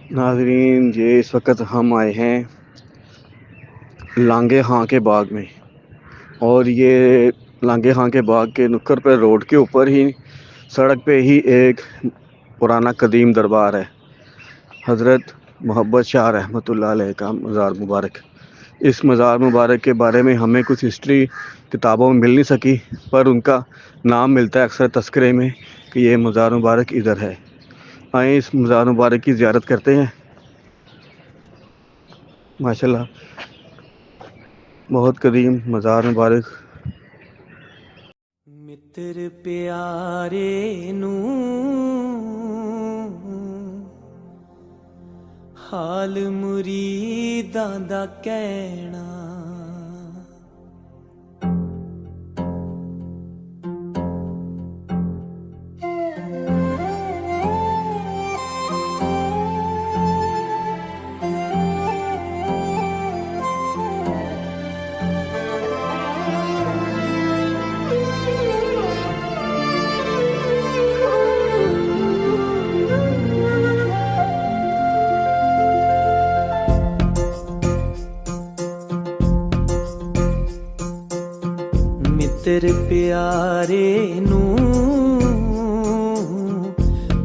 नाजरीन, ये इस वक्त हम आए हैं लांगे खां के बाग में। और ये लांगे खां के बाग के नुक्कड़ पर रोड के ऊपर ही सड़क पे ही एक पुराना कदीम दरबार है। हज़रत मोहब्बत शाह रहमतुल्लाह अलैह का मज़ार मुबारक। इस मज़ार मुबारक के बारे में हमें कुछ हिस्ट्री किताबों में मिल नहीं सकी, पर उनका नाम मिलता है अक्सर तस्करे में कि ये मज़ार मुबारक इधर है। आए इस मज़ार मुबारक की ज़ियारत करते हैं। माशाल्लाह, बहुत कदीम मज़ार मुबारक। मित्र प्यारे नू हाल मुरीदां दा कहना। मित्र प्यारे नू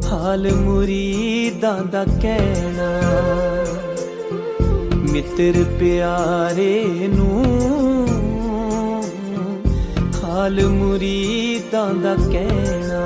हाल मुरीदां दा कहना। मित्र प्यारे नू हाल मुरीदां दा कहना।